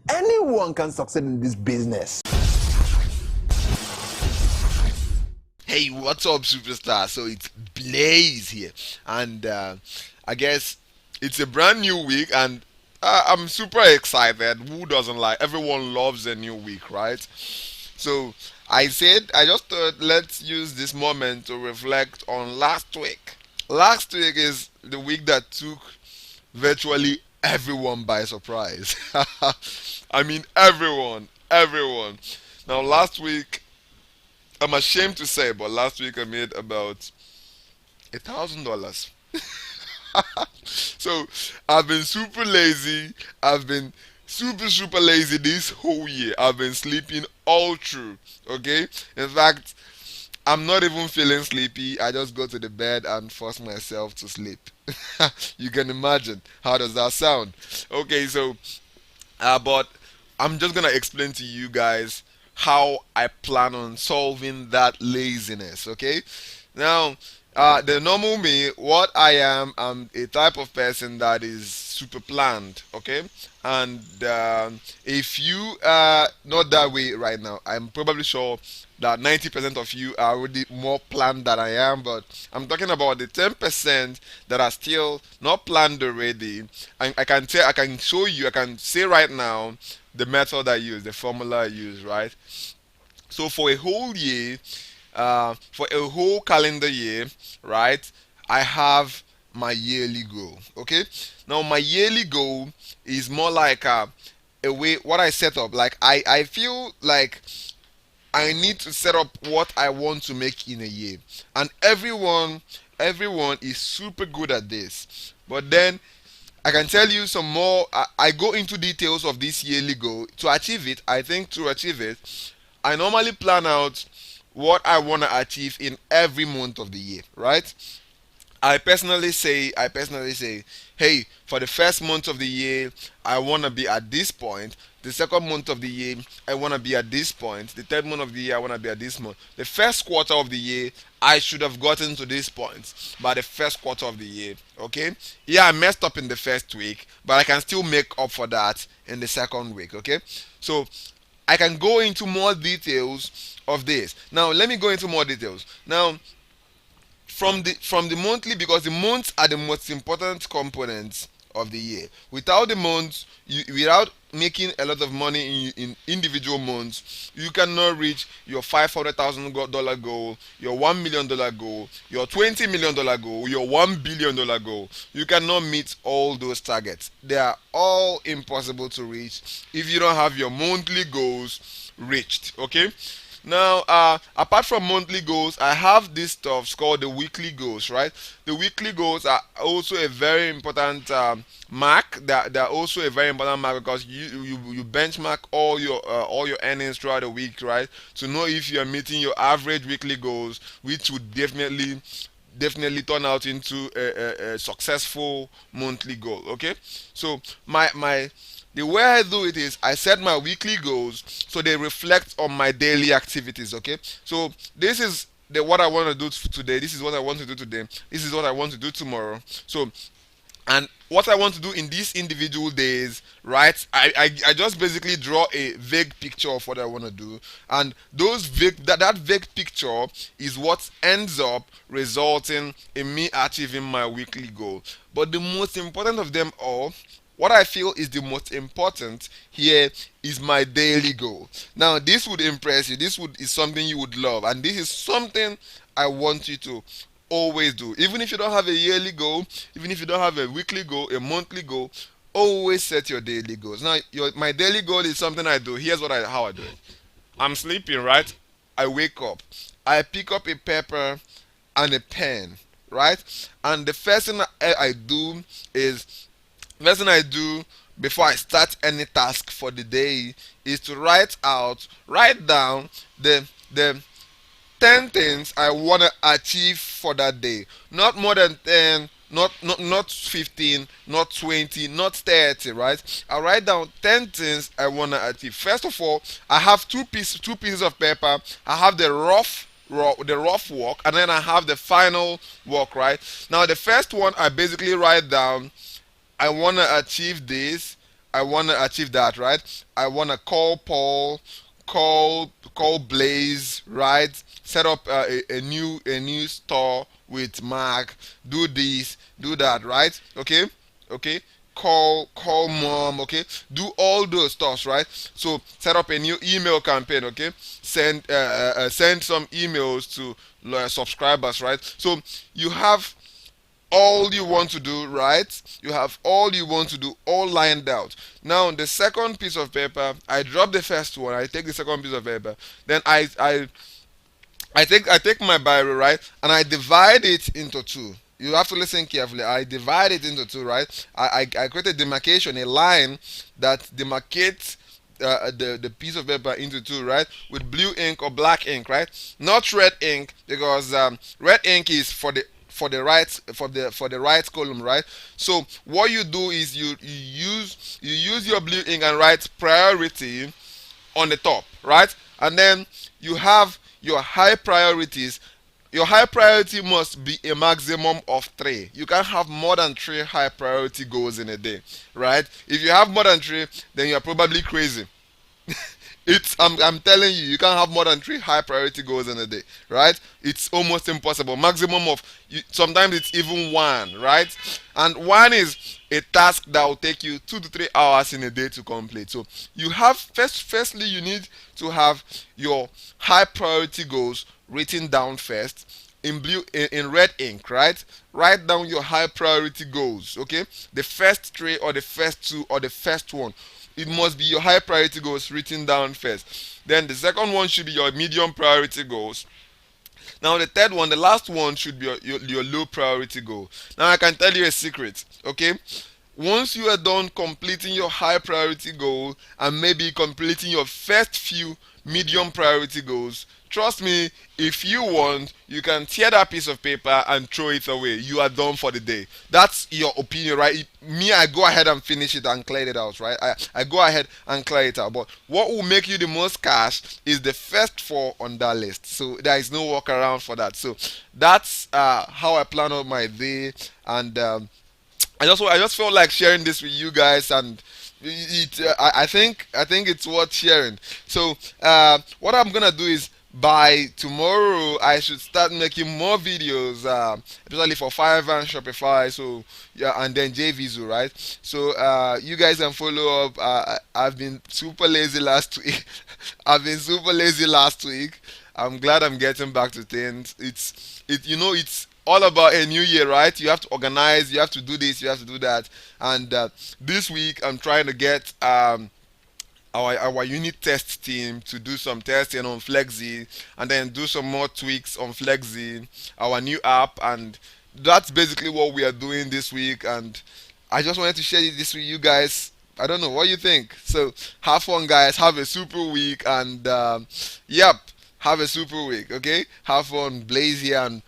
Anyone can succeed in this business. Hey, what's up, superstar? So it's Blaze here, and I guess it's a brand new week, and I'm super excited. Who doesn't like? Everyone loves a new week, right? So I just thought let's use this moment to reflect on last week. Last week is the week that took virtually everyone by surprise. I mean, everyone. Now, last week, I'm ashamed to say, but last week I made about $1,000. So I've been super lazy. I've been super lazy this whole year. I've been sleeping all through. Okay. In fact, I'm not even feeling sleepy. I just go to the bed and force myself to sleep. You can imagine how does that sound? Okay, so but I'm just gonna explain to you guys how I plan on solving that laziness. Okay, now the normal me, what I am, I'm a type of person that is super planned. Okay, and if you are not that way right now, I'm probably sure that 90% of you are already more planned than I am, but I'm talking about the 10% that are still not planned already. I can tell, I can show you, I can say right now the method I use, the formula I use, right? So for a whole year, for a whole calendar year, right, I have my yearly goal. Okay, now my yearly goal is more like a way what I set up. Like I feel like I need to set up what I want to make in a year. And everyone is super good at this. But then I can tell you some more. I go into details of this yearly goal. To achieve it, I think to achieve it, I normally plan out what I want to achieve in every month of the year, right? I personally say, hey, for the first month of the year, I want to be at this point. The second month of the year, I want to be at this point. The third month of the year, I want to be at this month. The first quarter of the year, I should have gotten to this point by the first quarter of the year. Okay? Yeah, I messed up in the first week, but I can still make up for that in the second week. Okay? So I can go into more details of this. Now, let me go into more details. Now, from the monthly, because the months are the most important components of the year. Without the months, without making a lot of money in individual months, you cannot reach your $500,000 goal, your $1 million goal, your $20 million goal, your $1 billion goal. You cannot meet all those targets. They are all impossible to reach if you don't have your monthly goals reached. Okay, now, apart from monthly goals, I have this stuff called the weekly goals, right? The weekly goals are also a very important mark. They're also a very important mark because you benchmark all your earnings throughout the week, right? To know if you are meeting your average weekly goals, which would definitely turn out into a successful monthly goal. Okay, so my the way I do it is I set my weekly goals so they reflect on my daily activities. Okay, so this is what I want to do today. This is what I want to do today. This is what I want to do tomorrow. So, and what I want to do in these individual days, right? I just basically draw a vague picture of what I want to do, and that vague picture is what ends up resulting in me achieving my weekly goal. But the most important of them all, what I feel is the most important here, is my daily goal. Now, this would impress you. Is something you would love, and this is something I want you to always do. Even if you don't have a yearly goal, even if you don't have a weekly goal, a monthly goal, always set your daily goals. Now, my daily goal is something I do. Here's how I do it. I'm sleeping, right? I wake up. I pick up a paper and a pen, right? And the first thing I do is First thing I do before I start any task for the day is to write down the 10 things I want to achieve for that day. Not more than 10, not 15, not 20, not 30, right? I write down 10 things I want to achieve. First of all, I have two pieces of paper. I have the rough work, and then I have the final work, right? Now the first one I basically write down, I want to achieve this. I want to achieve that, right? I want to call Paul, call Blaze, right? Set up a new store with Mark. Do this, do that, right? Okay. Call mom, okay. Do all those stuff, right? So set up a new email campaign, okay. Send some emails to subscribers, right? So you have all you want to do, right? You have all you want to do all lined out. Now the second piece of paper, I drop the first one, I take the second piece of paper, then I take my Bible, right, and I divide it into two. You have to listen carefully. I divide it into two, right? I create a demarcation, a line that demarcates the piece of paper into two, right? With blue ink or black ink, right? Not red ink, because red ink is for the right column, right? So what you do is you use your blue ink and write priority on the top, right? And then you have your high priorities. Your high priority must be a maximum of 3. You can't have more than 3 high priority goals in a day, right? If you have more than 3, then you're probably crazy. I'm telling you, you can't have more than 3 high priority goals in a day, right? It's almost impossible. Maximum of sometimes it's even 1, right? And 1 is a task that will take you 2 to 3 hours in a day to complete. So you have firstly you need to have your high priority goals written down first in blue in red ink, right? Write down your high priority goals, okay? The first 3 or the first 2 or the first one, it must be your high priority goals written down first. Then the second one should be your medium priority goals. Now the third one, the last one, should be your low priority goal. Now I can tell you a secret, okay? Once you are done completing your high priority goal and maybe completing your first few medium priority goals, trust me, if you want, you can tear that piece of paper and throw it away. You are done for the day. That's your opinion, right? Me, I go ahead and finish it and clear it out, right? I go ahead and clear it out. But what will make you the most cash is the first 4 on that list. So there is no workaround for that. So that's how I plan out my day. And I just felt like sharing this with you guys, and I think it's worth sharing. So what I'm gonna do is, by tomorrow I should start making more videos, especially for Fiverr and Shopify. So yeah, and then JVZoo, right? So you guys can follow up. I've been super lazy last week. I've been super lazy last week. I'm glad I'm getting back to things. It's all about a new year, right? You have to organize, you have to do this, you have to do that. And this week I'm trying to get our unit test team to do some testing on Flexi, and then do some more tweaks on Flexi, our new app. And that's basically what we are doing this week. And I just wanted to share this with you guys. I don't know what you think. So have fun, guys. Have a super week, and yep, have a super week. Okay, have fun. Blaze here, and